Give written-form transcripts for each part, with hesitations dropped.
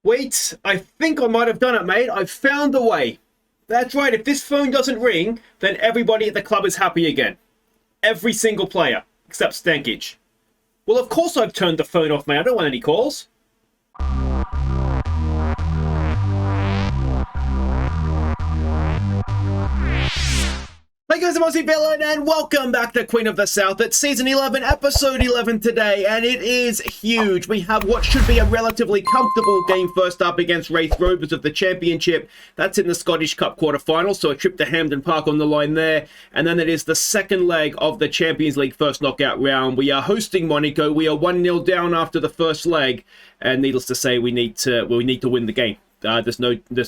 Wait, I think I might have done it, mate. I've found a way. That's right, if this phone doesn't ring, then everybody at the club is happy again. Every single player, except Stankic. Well, of course I've turned the phone off, mate. I don't want any calls. Hey guys, I'm Aussie Villain, and welcome back to Queen of the South. It's Season 11, Episode 11 today, and it is huge. We have what should be a relatively comfortable game first up against Raith Rovers of the Championship. That's in the Scottish Cup quarter-final, so a trip to Hampden Park on the line there. And then it is the second leg of the Champions League first knockout round. We are hosting Monaco. We are 1-0 down after the first leg, and needless to say, we need to win the game. There's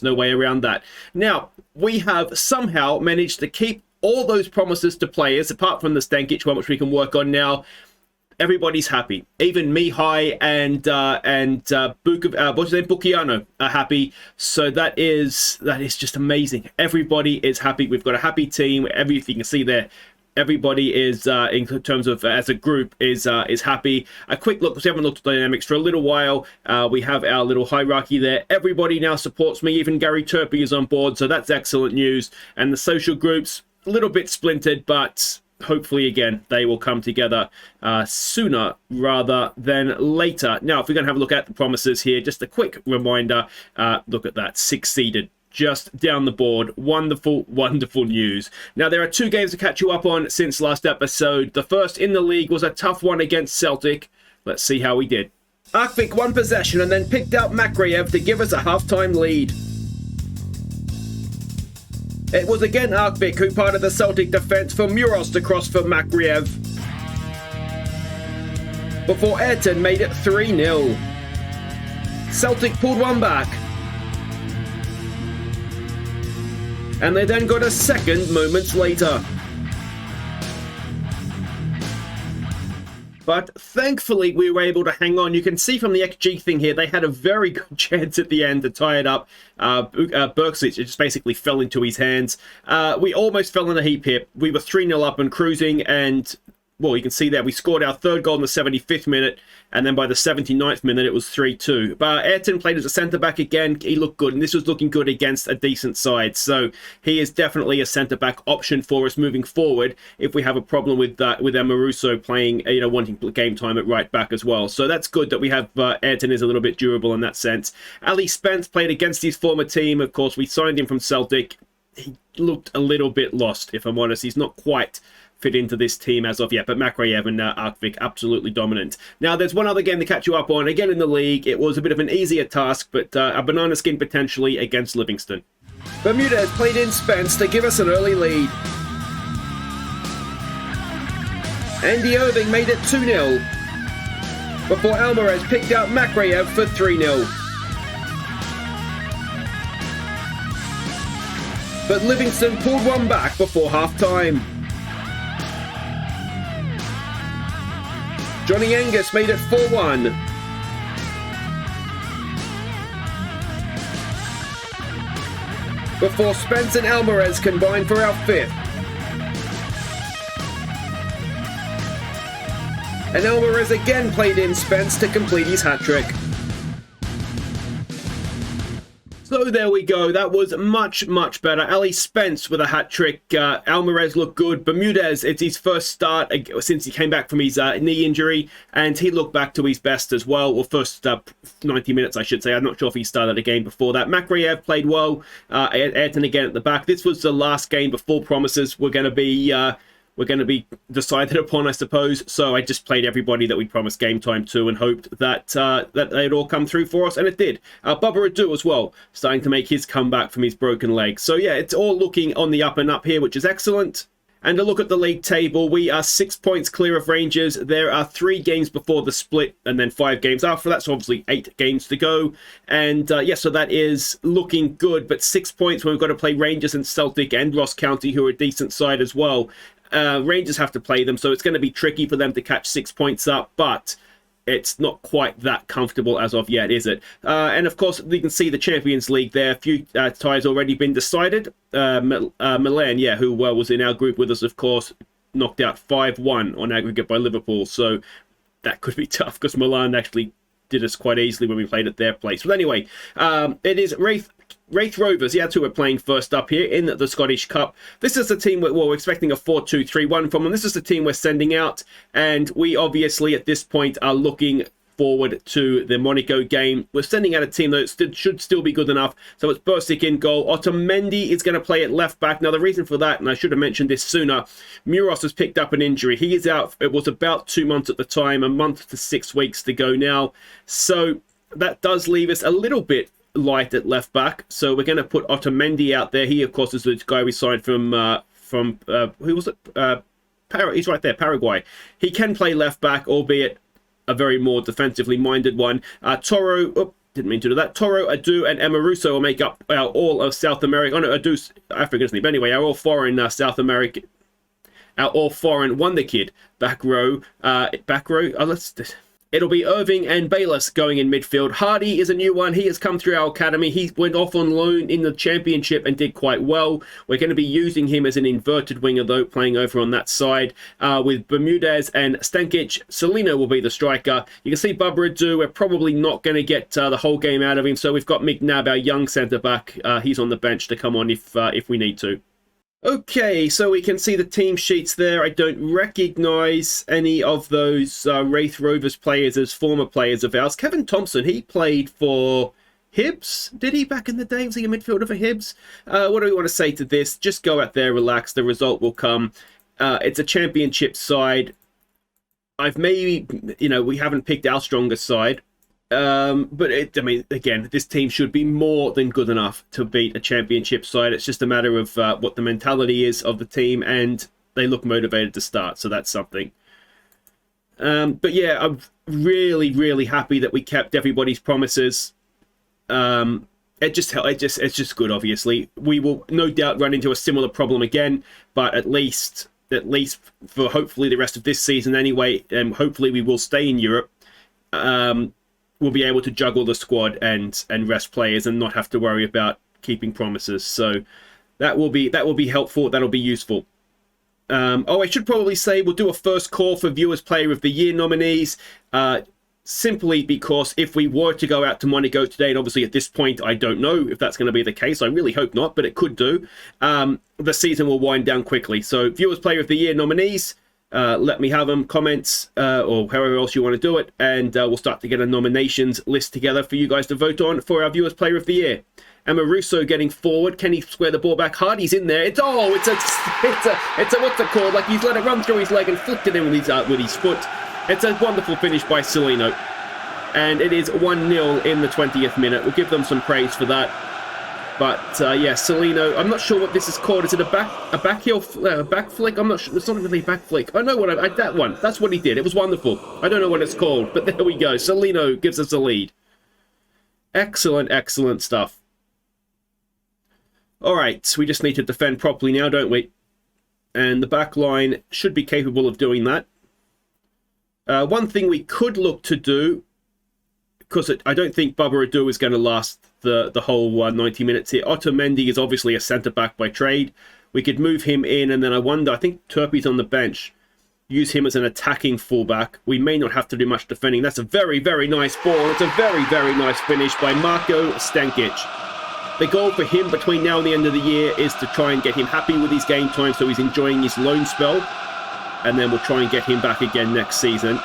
no way around that. Now, we have somehow managed to keep all those promises to players, apart from the Stankic one, which we can work on now. Everybody's happy. Even Mihai and Bukiano are happy. So that is just amazing. Everybody is happy. We've got a happy team. Everything you can see there. Everybody is, in terms of as a group, is happy. A quick look, because we haven't looked at dynamics for a little while. We have our little hierarchy there. Everybody now supports me. Even Gary Turpie is on board, so that's excellent news. And the social groups, a little bit splintered, but hopefully again they will come together sooner rather than later. Now, if we're going to have a look at the promises here, just a quick reminder. Look at that, 6-seeded. Just down the board. Wonderful, wonderful news. Now, there are two games to catch you up on since last episode. The first in the league was a tough one against Celtic. Let's see how we did. Arkvik won possession and then picked out Makraev to give us a half-time lead. It was again Arkvik who parted the Celtic defence for Muros to cross for Makraev, before Ayrton made it 3-0. Celtic pulled one back, and they then got a second moments later. But thankfully, we were able to hang on. You can see from the XG thing here, they had a very good chance at the end to tie it up. Berksic just basically fell into his hands. We almost fell in a heap here. We were 3-0 up and cruising, and well, you can see there we scored our third goal in the 75th minute, and then by the 79th minute it was 3-2. But Ayrton played as a centre-back again. He looked good, and this was looking good against a decent side. So he is definitely a centre-back option for us moving forward if we have a problem with Maruso playing, wanting game time at right back as well. So that's good that we have Ayrton is a little bit durable in that sense. Ali Spence played against his former team. Of course, we signed him from Celtic. He looked a little bit lost, if I'm honest. He's not quite fit into this team as of yet, but Makraev and Arkvik absolutely dominant. Now, there's one other game to catch you up on. Again, in the league, it was a bit of an easier task, but a banana skin potentially against Livingston. Bermudez played in Spence to give us an early lead. Andy Irving made it 2-0, before Alvarez picked out Makraev for 3-0. But Livingston pulled one back before half-time. Johnny Angus made it 4-1. Before Spence and Alvarez combined for our fifth. And Alvarez again played in Spence to complete his hat-trick. So there we go. That was much, much better. Ali Spence with a hat-trick. Alvarez looked good. Bermudez, it's his first start since he came back from his knee injury, and he looked back to his best as well. Well, first 90 minutes, I should say. I'm not sure if he started a game before that. Makraev played well. Ayrton again at the back. This was the last game before promises were going to be decided upon, I suppose. So I just played everybody that we promised game time to and hoped that they'd all come through for us, and it did. Bubba Adu as well, starting to make his comeback from his broken leg. So yeah, it's all looking on the up and up here, which is excellent. And a look at the league table, we are 6 points clear of Rangers. There are 3 games before the split and then 5 games after that, so obviously 8 games to go. And yeah, so that is looking good, but 6 points when we've got to play Rangers and Celtic and Ross County, who are a decent side as well. Rangers have to play them, so it's going to be tricky for them to catch 6 points up, but it's not quite that comfortable as of yet, is it? And of course, you can see the Champions League there. A few ties already been decided. Milan, yeah, who was in our group with us, of course, knocked out 5-1 on aggregate by Liverpool, so that could be tough because Milan actually did us quite easily when we played at their place. But anyway, it is Raith Rovers, yeah, that's who we're playing first up here in the Scottish Cup. This is the team we're expecting a 4-2-3-1 from, and this is the team we're sending out, and we obviously at this point are looking forward to the Monaco game. We're sending out a team that should still be good enough. So it's Bursic in goal. Otamendi is going to play at left back. Now the reason for that, and I should have mentioned this sooner, Muros has picked up an injury. He is out. It was about 2 months at the time, a month to 6 weeks to go now. So that does leave us a little bit light at left back. So we're going to put Otamendi out there. He of course is the guy we signed from who was it? He's right there, Paraguay. He can play left back, albeit a very more defensively minded one. Toro, didn't mean to do that. Toro, Adu, and Amaruso will make up all of South America. Oh no, Adu's African, isn't he? But anyway, our all foreign South America, our all foreign wonder kid. Back row. It'll be Irving and Bayless going in midfield. Hardy is a new one. He has come through our academy. He went off on loan in the championship and did quite well. We're going to be using him as an inverted winger, though, playing over on that side. With Bermudez and Stankic, Celino will be the striker. You can see Bubba Adu. We're probably not going to get the whole game out of him. So we've got McNabb, our young centre-back. He's on the bench to come on if we need to. Okay, so we can see the team sheets there. I don't recognise any of those Raith Rovers players as former players of ours. Kevin Thompson, he played for Hibs, did he, back in the day? Was he a midfielder for Hibs? What do we want to say to this? Just go out there, relax, the result will come. It's a championship side. We haven't picked our strongest side. But again, this team should be more than good enough to beat a championship side. It's just a matter of what the mentality is of the team, and they look motivated to start, so that's something. But yeah, I'm really, really happy that we kept everybody's promises. It's just good. Obviously, we will no doubt run into a similar problem again, but at least for hopefully the rest of this season anyway, and hopefully we will stay in Europe. We'll be able to juggle the squad and rest players and not have to worry about keeping promises. So that will be helpful. That'll be useful. I should probably say we'll do a first call for Viewers Player of the Year nominees. Simply because if we were to go out to Monaco today, and obviously at this point I don't know if that's going to be the case. I really hope not, but it could do. The season will wind down quickly. So Viewers Player of the Year nominees. Let me have them, comments, or however else you want to do it, and we'll start to get a nominations list together for you guys to vote on for our Viewers Player of the Year. Amaruso getting forward. Can he square the ball back? Hardy's in there. It's a what's it called? Like he's let it run through his leg and flicked it in with his foot. It's a wonderful finish by Celino, and it is 1-0 in the 20th minute. We'll give them some praise for that. But yeah, Celino, I'm not sure what this is called. Is it a back flick? I'm not sure. It's not really a back flick. I know what that one. That's what he did. It was wonderful. I don't know what it's called, but there we go. Celino gives us a lead. Excellent, excellent stuff. All right, we just need to defend properly now, don't we? And the back line should be capable of doing that. One thing we could look to do, because I don't think Bubba Adu is going to last the whole 90 minutes here. Otamendi is obviously a centre-back by trade. We could move him in, and then I think Turpey's on the bench. Use him as an attacking fullback. We may not have to do much defending. That's a very, very nice ball. It's a very, very nice finish by Marko Stankic. The goal for him between now and the end of the year is to try and get him happy with his game time so he's enjoying his loan spell. And then we'll try and get him back again next season.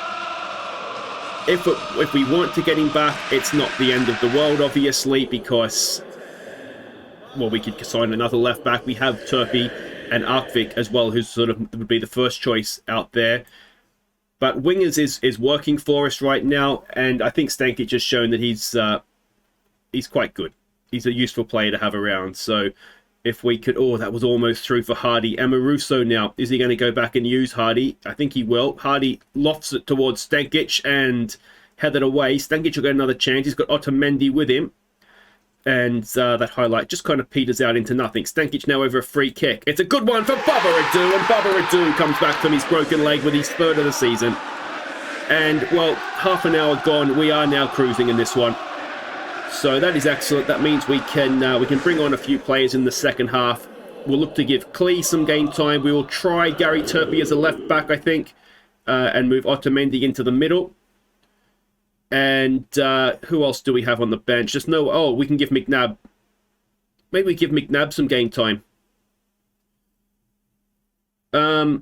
If we want to get him back, it's not the end of the world, obviously, because, well, we could sign another left back. We have Turpey and Arkvik as well, who sort of would be the first choice out there. But wingers is working for us right now, and I think Stankic has shown that he's quite good. He's a useful player to have around. So if we could... Oh, that was almost through for Hardy. Amaruso now. Is he going to go back and use Hardy? I think he will. Hardy lofts it towards Stankic and headed away. Stankic will get another chance. He's got Otamendi with him. And that highlight just kind of peters out into nothing. Stankic now over a free kick. It's a good one for Bubba Adu. And Bubba Adu comes back from his broken leg with his third of the season. And, well, half an hour gone. We are now cruising in this one. So that is excellent. That means we can bring on a few players in the second half. We'll look to give Klee some game time. We will try Gary Turpey as a left back, I think, and move Otamendi into the middle. And who else do we have on the bench? Just no. Oh, we can give McNabb. Maybe we give McNabb some game time. I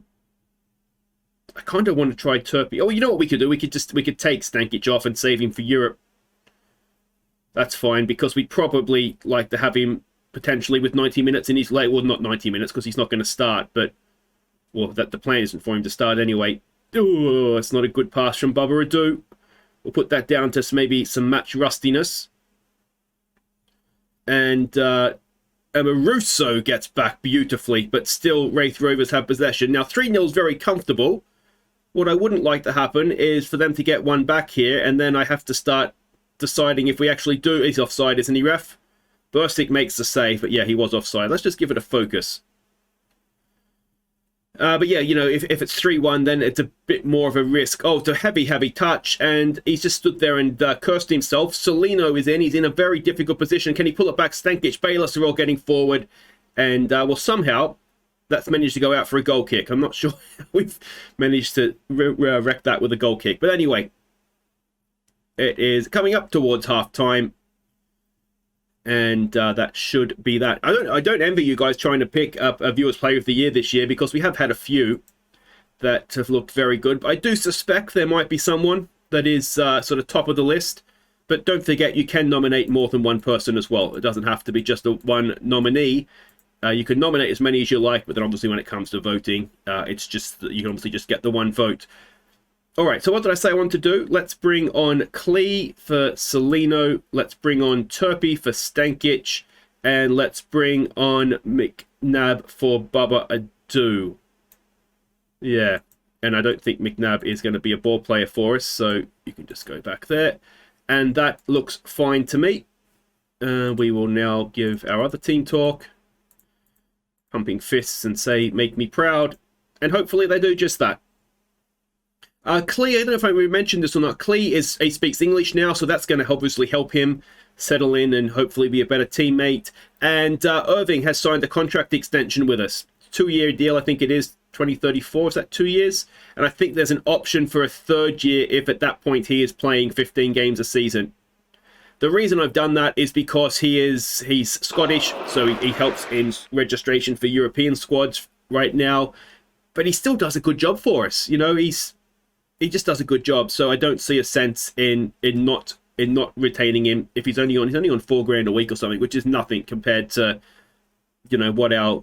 kind of want to try Turpey. Oh, you know what we could do? We could take Stankic off and save him for Europe. That's fine, because we'd probably like to have him potentially with 90 minutes in his late. Well, not 90 minutes because he's not going to start, but well, that the plan isn't for him to start anyway. Oh, it's not a good pass from Bubba Adu. We'll put that down to maybe some match rustiness. And Amaruso gets back beautifully, but still Raith Rovers have possession. Now 3-0 is very comfortable. What I wouldn't like to happen is for them to get one back here, and then I have to start deciding if we actually do. He's offside, isn't he, ref? Burstick makes the save, but yeah, he was offside. Let's just give it a focus. But yeah, you know, if it's 3-1, then it's a bit more of a risk. Oh, it's a heavy touch, and he's just stood there and cursed himself. Solino is in. He's in a very difficult position. Can he pull it back? Stankic, Bayless are all getting forward. And, well, somehow that's managed to go out for a goal kick. I'm not sure we've managed to wreck that with a goal kick. But anyway, it is coming up towards half-time. And that should be that. I don't envy you guys trying to pick up a Viewers Player of the Year this year, because we have had a few that have looked very good. But I do suspect there might be someone that is sort of top of the list. But don't forget, you can nominate more than one person as well. It doesn't have to be just the one nominee. You can nominate as many as you like, but then obviously when it comes to voting, it's just that you can obviously just get the one vote. All right, so what did I say I want to do? Let's bring on Klee for Solino. Let's bring on Turpey for Stankic. And let's bring on McNabb for Bubba Adu. Yeah, and I don't think McNabb is going to be a ball player for us, so you can just go back there. And that looks fine to me. We will now give our other team talk. Pumping fists and say, make me proud. And hopefully they do just that. Klee, I don't know if we mentioned this or not. Klee he speaks English now, so that's going to obviously help him settle in and hopefully be a better teammate. And Irving has signed a contract extension with us. 2-year deal, I think it is 2034. Is that 2 years? And I think there's an option for a 3rd year if at that point he is playing 15 games a season. The reason I've done that is because he's Scottish, so he helps in registration for European squads right now. But he still does a good job for us. You know, he just does a good job. So I don't see a sense in not retaining him if he's only on $4,000 a week or something, which is nothing compared to, you know, what our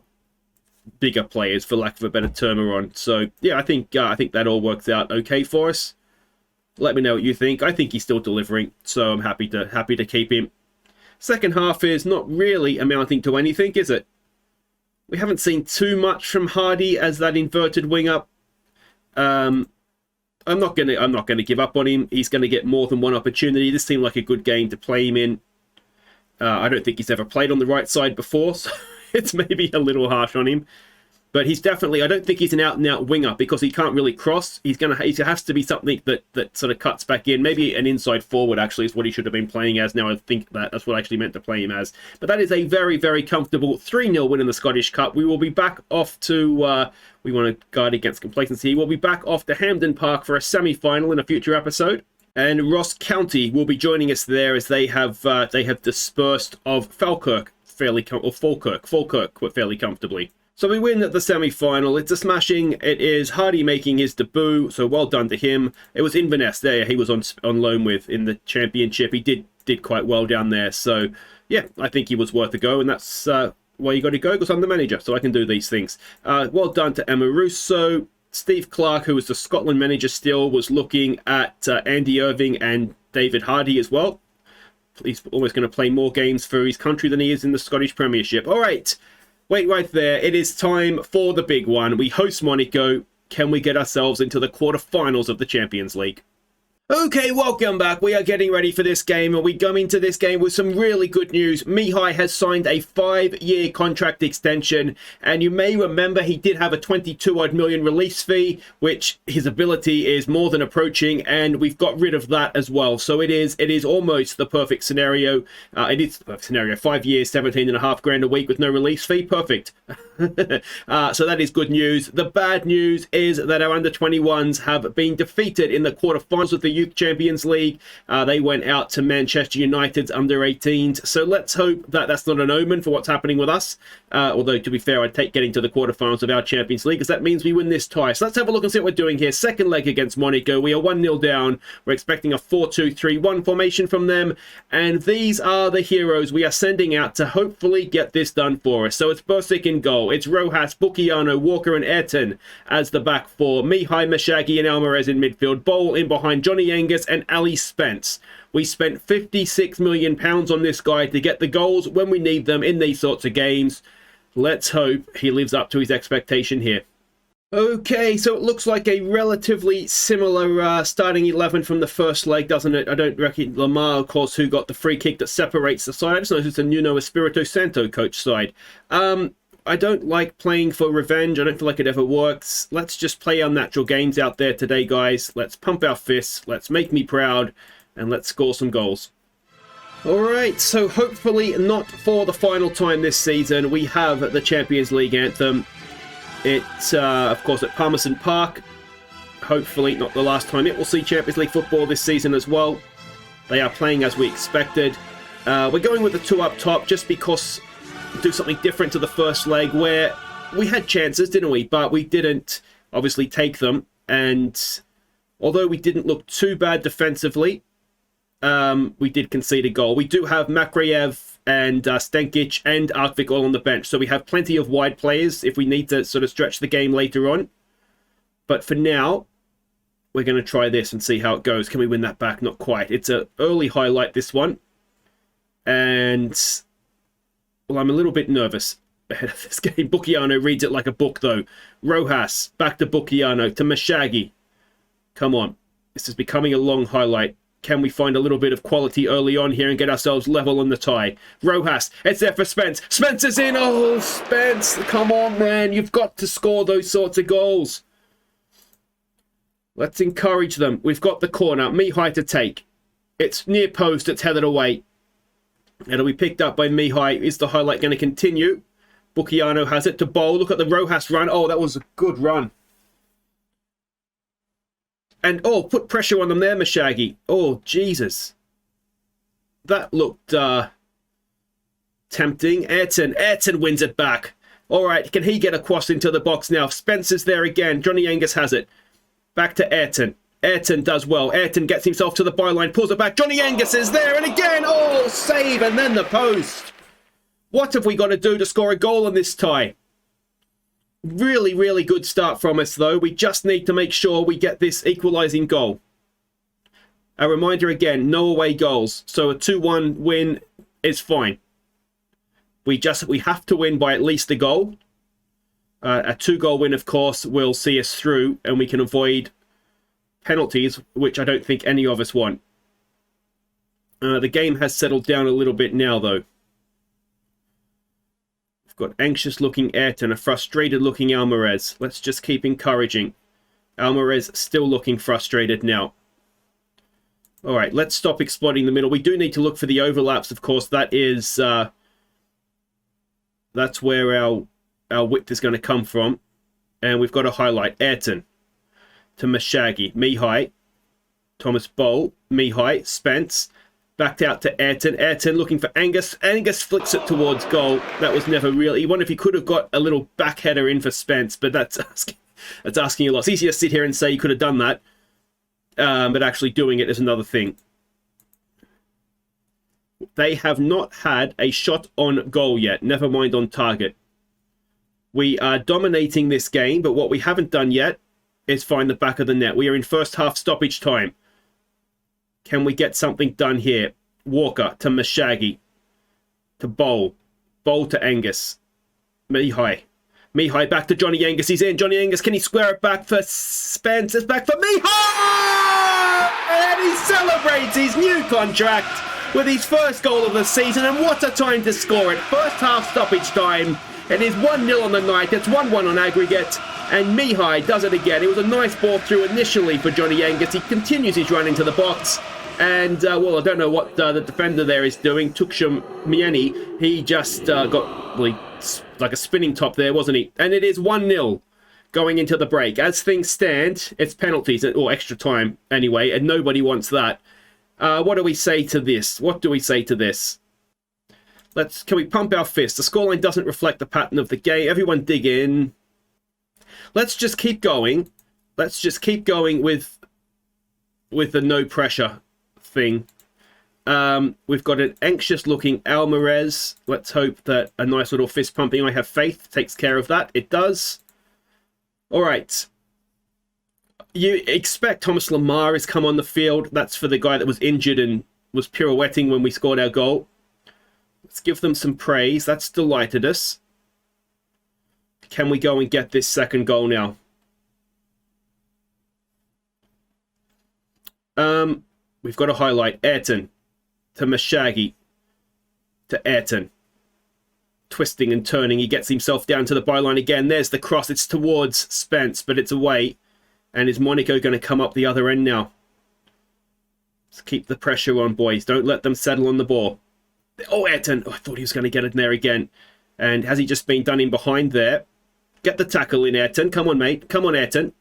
bigger players, for lack of a better term, are on. So yeah, I think that all works out okay for us. Let me know what you think. I think he's still delivering, so I'm happy to keep him. Second half is not really amounting to anything, is it? We haven't seen too much from Hardy as that inverted wing up. I'm not gonna give up on him. He's gonna get more than one opportunity. This seemed like a good game to play him in. I don't think he's ever played on the right side before, so it's maybe a little harsh on him. But he's definitely, I don't think he's an out-and-out winger because he can't really cross. He has to be something that sort of cuts back in. Maybe an inside forward, actually, is what he should have been playing as. Now I think that's what I actually meant to play him as. But that is a very, very comfortable 3-0 win in the Scottish Cup. We will be back off to, we want to guard against complacency. We'll be back off to Hampden Park for a semi-final in a future episode. And Ross County will be joining us there as they have dispersed of Falkirk fairly comfortably. So we win at the semi-final. It's a smashing. It is Hardy making his debut, so well done to him. It was Inverness there. He was on loan with in the championship. He did quite well down there. So yeah, I think he was worth a go, and that's why you got to go, because I'm the manager, so I can do these things. Well done to Emma Russo. Steve Clark, who was the Scotland manager still, was looking at Andy Irving and David Hardy as well. He's almost going to play more games for his country than he is in the Scottish Premiership. All right. Wait right there. It is time for the big one. We host Monaco. Can we get ourselves into the quarterfinals of the Champions League? Okay, welcome back. We are getting ready for this game, and we come into this game with some really good news. Mihai has signed a 5-year contract extension, and you may remember he did have a 22-odd million release fee, which his ability is more than approaching, and we've got rid of that as well. So it is almost the perfect scenario. It is the perfect scenario. 5 years, 17.5 grand a week with no release fee. Perfect. So that is good news. The bad news is that our under-21s have been defeated in the quarterfinals of the Youth Champions League. They went out to Manchester United's under-18s. So let's hope that that's not an omen for what's happening with us. Although, to be fair, I'd take getting to the quarterfinals of our Champions League, because that means we win this tie. So let's have a look and see what we're doing here. Second leg against Monaco. We are 1-0 down. We're expecting a 4-2-3-1 formation from them. And these are the heroes we are sending out to hopefully get this done for us. So it's Bosic in goal. It's Rojas, Bukiano, Walker and Ayrton as the back four. Mihai, Mashagi and Alvarez in midfield. Bowl in behind Johnny Angus and Ali Spence. We spent £56 million on this guy to get the goals when we need them in these sorts of games. Let's hope he lives up to his expectation here. Okay, so it looks like a relatively similar starting 11 from the first leg, doesn't it? I don't reckon Lamar, of course, who got the free kick that separates the side. I just noticed it's a Nuno Espirito Santo coach side. I don't like playing for revenge. I don't feel like it ever works. Let's just play our natural games out there today, guys. Let's pump our fists. Let's make me proud. And let's score some goals. Alright, so hopefully not for the final time this season, we have the Champions League anthem. It's, of course, at Palmerston Park. Hopefully not the last time it will see Champions League football this season as well. They are playing as we expected. We're going with the two up top just because do something different to the first leg where we had chances, didn't we? But we didn't obviously take them. And although we didn't look too bad defensively, we did concede a goal. We do have Makreyev and Stenkic and Arkvik all on the bench. So we have plenty of wide players if we need to sort of stretch the game later on. But for now, we're going to try this and see how it goes. Can we win that back? Not quite. It's an early highlight, this one. And, well, I'm a little bit nervous ahead of this game. Bukiano reads it like a book, though. Rojas, back to Bukiano, to Mashagi. Come on. This is becoming a long highlight. Can we find a little bit of quality early on here and get ourselves level on the tie? Rojas, it's there for Spence. Spence is in. Oh, Spence. Come on, man. You've got to score those sorts of goals. Let's encourage them. We've got the corner. Mihai to take. It's near post. It's headed away. It'll be picked up by Mihai. Is the highlight going to continue? Bukiano has it to Bowl. Look at the Rojas run. Oh, that was a good run. And, oh, put pressure on them there, Mashagi. Oh, Jesus. That looked tempting. Ayrton wins it back. All right, can he get across into the box now? Spencer's there again. Johnny Angus has it. Back to Ayrton. Ayrton does well. Ayrton gets himself to the byline, pulls it back. Johnny Angus is there, and again, oh, save, and then the post. What have we got to do to score a goal in this tie? Really, really good start from us, though. We just need to make sure we get this equalising goal. A reminder again, no away goals. So a 2-1 win is fine. We have to win by at least a goal. A 2-goal win, of course, will see us through, and we can avoid penalties, which I don't think any of us want. The game has settled down a little bit now, though. Got anxious-looking Ayrton, a frustrated-looking Alvarez. Let's just keep encouraging. Alvarez still looking frustrated now. All right, let's stop exploiting the middle. We do need to look for the overlaps, of course. That is, that's where our width is going to come from. And we've got to highlight Ayrton to Mashagi, Mihai, Thomas Bowl, Mihai, Spence. Backed out to Ayrton. Ayrton looking for Angus. Angus flicks it towards goal. That was never really... You wonder if he could have got a little back header in for Spence, but that's asking a lot. It's easy to sit here and say you could have done that, but actually doing it is another thing. They have not had a shot on goal yet, never mind on target. We are dominating this game, but what we haven't done yet is find the back of the net. We are in first half stoppage time. Can we get something done here? Walker to Mashagi. To Bowl. Bowl to Angus. Mihai. Mihai back to Johnny Angus. He's in. Johnny Angus, can he square it back for Spence? It's back for Mihai! And he celebrates his new contract with his first goal of the season. And what a time to score it. First half stoppage time. It is 1-0 on the night. It's 1-1 on aggregate. And Mihai does it again. It was a nice ball through initially for Johnny Angus. He continues his run into the box. And, well, I don't know what the defender there is doing. Tuksham Mieni, he just got like a spinning top there, wasn't he? And it is 1-0. going into the break. As things stand, it's penalties or extra time anyway, and nobody wants that. What do we say to this? What do we say to this? Can we pump our fist? The scoreline doesn't reflect the pattern of the game. Everyone dig in. Let's just keep going. Let's just keep going with the no pressure thing. We've got an anxious looking Alvarez. Let's hope that a nice little fist pumping, I have faith, takes care of that. It does. All right. You expect Thomas Lemar has come on the field. That's for the guy that was injured and was pirouetting when we scored our goal. Let's give them some praise. That's delighted us. Can we go and get this second goal now? We've got to highlight Ayrton to Mashagi to Ayrton. Twisting and turning. He gets himself down to the byline again. There's the cross. It's towards Spence, but it's away. And is Monaco going to come up the other end now? Let's keep the pressure on, boys. Don't let them settle on the ball. Oh, Ayrton. Oh, I thought he was going to get it in there again. And has he just been done in behind there? Get the tackle in, Ayrton. Come on, mate. Come on, Ayrton.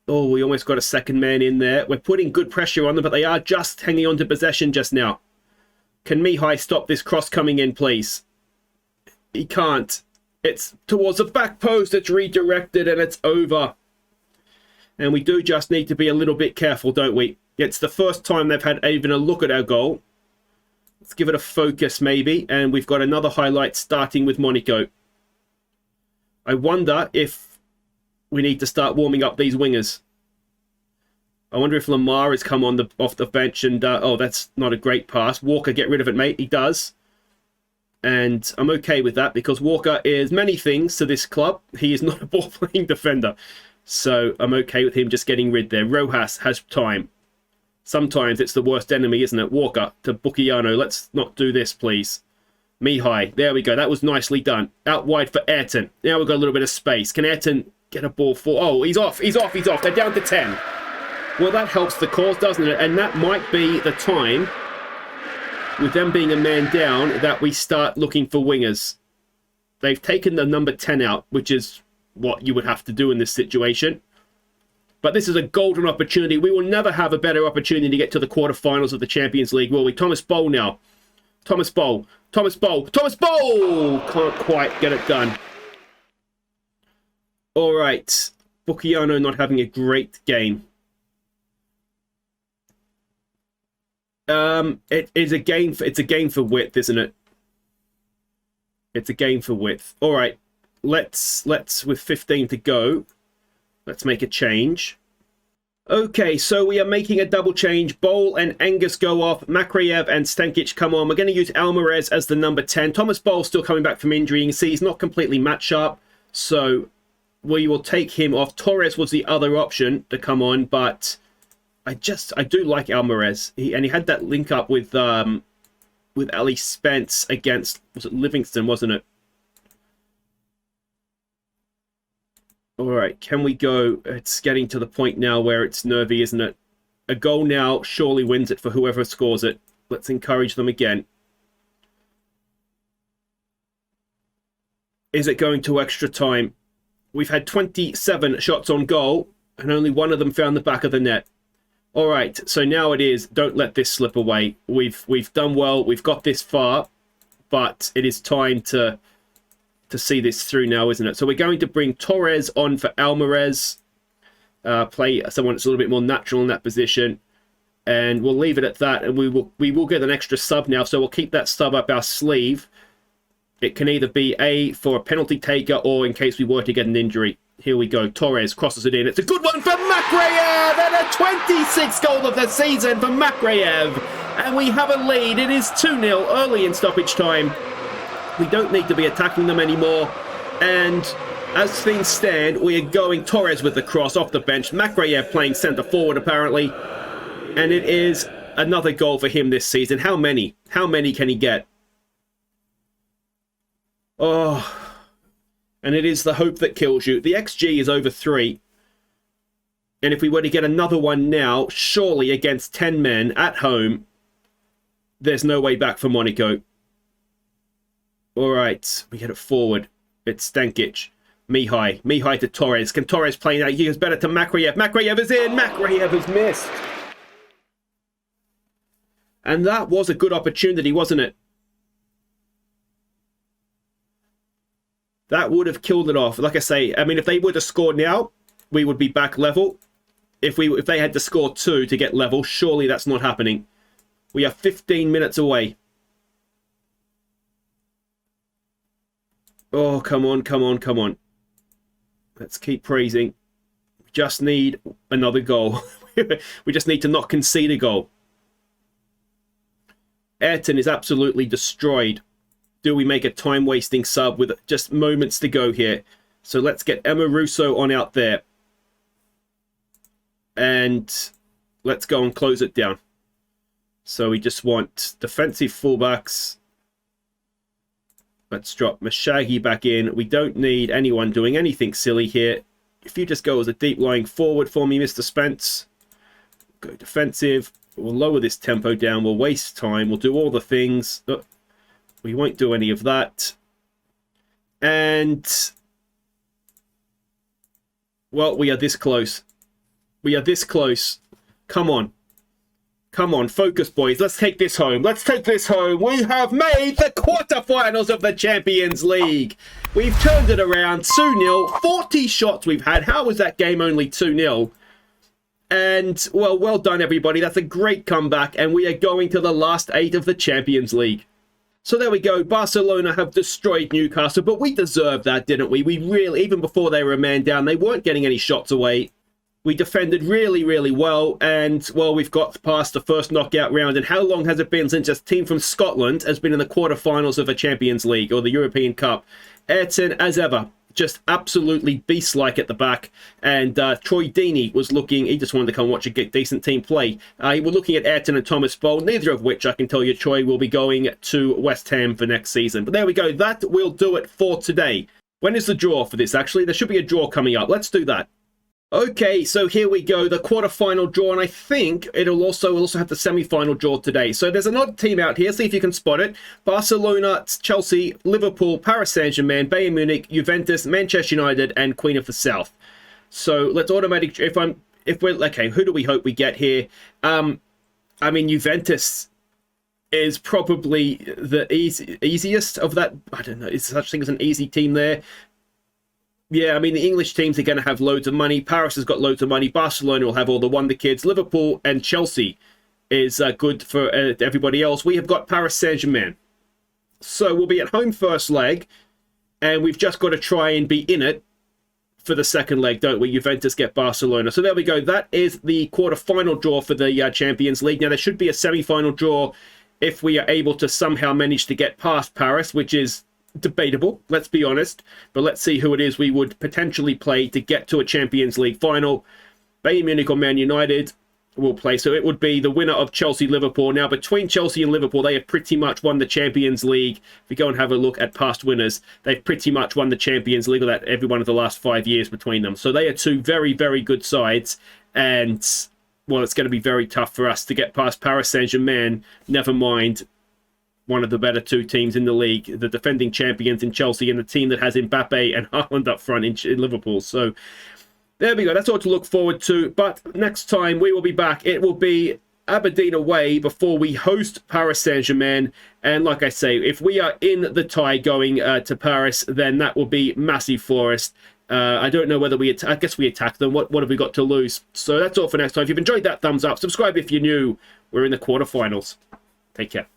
Oh, we almost got a second man in there. We're putting good pressure on them, but they are just hanging on to possession just now. Can Mihai stop this cross coming in, please? He can't. It's towards the back post. It's redirected and it's over. And we do just need to be a little bit careful, don't we? It's the first time they've had even a look at our goal. Let's give it a focus, maybe. And we've got another highlight starting with Monaco. I wonder if we need to start warming up these wingers. I wonder if Lemar has come on off the bench and... oh, that's not a great pass. Walker, get rid of it, mate. He does. And I'm okay with that because Walker is many things to this club. He is not a ball-playing defender. So I'm okay with him just getting rid there. Rojas has time. Sometimes it's the worst enemy, isn't it? Walker to Bucchiano. Let's not do this, please. Mihai. There we go. That was nicely done. Out wide for Ayrton. Now we've got a little bit of space. Can Ayrton get a ball for... oh, he's off. He's off. He's off. They're down to 10. Well, that helps the cause, doesn't it? And that might be the time, with them being a man down, that we start looking for wingers. They've taken the number 10 out, which is what you would have to do in this situation. But this is a golden opportunity. We will never have a better opportunity to get to the quarterfinals of the Champions League, will we? Thomas Boll now. Thomas Boll. Thomas Boll. Thomas Boll! Can't quite get it done. All right. Bucchiano not having a great game. It's a game for width, isn't it? It's a game for width. All right. Let's with 15 to go, let's make a change. Okay, so we are making a double change. Boll and Angus go off. Makreyev and Stankic come on. We're going to use Alvarez as the number 10. Thomas Boll still coming back from injury. You can see he's not completely match sharp, so we will take him off. Torres was the other option to come on, but I do like Alvarez. He had that link up with Ali Spence against, was it Livingston, wasn't it? All right, can we go? It's getting to the point now where it's nervy, isn't it? A goal now surely wins it for whoever scores it. Let's encourage them again. Is it going to extra time? We've had 27 shots on goal, and only one of them found the back of the net. All right, so now it is, don't let this slip away. We've done well, we've got this far, but it is time to see this through now, isn't it? So we're going to bring Torres on for Alvarez, play someone that's a little bit more natural in that position, and we'll leave it at that, and we will get an extra sub now, so we'll keep that sub up our sleeve. It can either be for a penalty taker or in case we were to get an injury. Here we go. Torres crosses it in. It's a good one for Makreyev, and a 26th goal of the season for Makreyev. And we have a lead. It is 2-0 early in stoppage time. We don't need to be attacking them anymore. And as things stand, we are going Torres with the cross off the bench. Makreyev playing centre forward apparently. And it is another goal for him this season. How many? How many can he get? Oh... and it is the hope that kills you. The XG is over 3. And if we were to get another one now, surely against 10 men at home, there's no way back for Monaco. All right, we get it forward. It's Stankic. Mihai to Torres. Can Torres play that? He is better to Makrayev. Makrayev is in. Makrayev has missed. And that was a good opportunity, wasn't it? That would have killed it off. Like I say, I mean, if they would have scored now, we would be back level. If they had to score 2 to get level, surely that's not happening. We are 15 minutes away. Oh, come on, come on, come on. Let's keep praising. We just need another goal. We just need to not concede a goal. Ayrton is absolutely destroyed. Do we make a time-wasting sub with just moments to go here? So let's get Emma Russo on out there. And let's go and close it down. So we just want defensive fullbacks. Let's drop Mashagi back in. We don't need anyone doing anything silly here. If you just go as a deep lying forward for me, Mr. Spence. Go defensive. We'll lower this tempo down. We'll waste time. We'll do all the things. We won't do any of that. And, well, we are this close. We are this close. Come on. Come on, focus, boys. Let's take this home. Let's take this home. We have made the quarterfinals of the Champions League. We've turned it around. 2-0. 40 shots we've had. How was that game only 2-0? And, well done, everybody. That's a great comeback. And we are going to the last 8 of the Champions League. So there we go. Barcelona have destroyed Newcastle. But we deserved that, didn't we? We really, even before they were a man down, they weren't getting any shots away. We defended really, really well, and, well, we've got past the first knockout round. And how long has it been since a team from Scotland has been in the quarterfinals of a Champions League or the European Cup? Ayrton, as ever, just absolutely beast-like at the back. And Troy Deeney was looking, he just wanted to come watch a decent team play. We're looking at Ayrton and Thomas Bowl, neither of which I can tell you Troy will be going to West Ham for next season. But there we go, that will do it for today. When is the draw for this, actually? There should be a draw coming up. Let's do that. Okay, so here we go, the quarterfinal draw, and I think we'll also have the semi-final draw today. So there's an odd team out here, see if you can spot it. Barcelona, Chelsea, Liverpool, Paris Saint-Germain, Bayern Munich, Juventus, Manchester United, and Queen of the South. So let's automatically, okay, who do we hope we get here? I mean, Juventus is probably the easiest of that. I don't know, is such thing as an easy team there? Yeah, I mean, the English teams are going to have loads of money. Paris has got loads of money. Barcelona will have all the wonder kids. Liverpool and Chelsea is good for everybody else. We have got Paris Saint-Germain. So we'll be at home first leg, and we've just got to try and be in it for the second leg, don't we? Juventus get Barcelona. So there we go. That is the quarter-final draw for the Champions League. Now, there should be a semi-final draw if we are able to somehow manage to get past Paris, which is debatable, let's be honest, but let's see who it is we would potentially play to get to a Champions League final. Bayern Munich or Man United will play, so it would be the winner of Chelsea-Liverpool. Now, between Chelsea and Liverpool, they have pretty much won the Champions League. If we go and have a look at past winners, they've pretty much won the Champions League at every one of the last 5 years between them. So they are two very, very good sides, and, well, it's going to be very tough for us to get past Paris Saint-Germain, never mind one of the better two teams in the league, the defending champions in Chelsea and the team that has Mbappe and Haaland up front in Liverpool. So there we go. That's all to look forward to. But next time we will be back. It will be Aberdeen away before we host Paris Saint-Germain. And like I say, if we are in the tie going to Paris, then that will be massive for us. I don't know whether I guess we attack them. What have we got to lose? So that's all for next time. If you've enjoyed that, thumbs up. Subscribe if you're new. We're in the quarterfinals. Take care.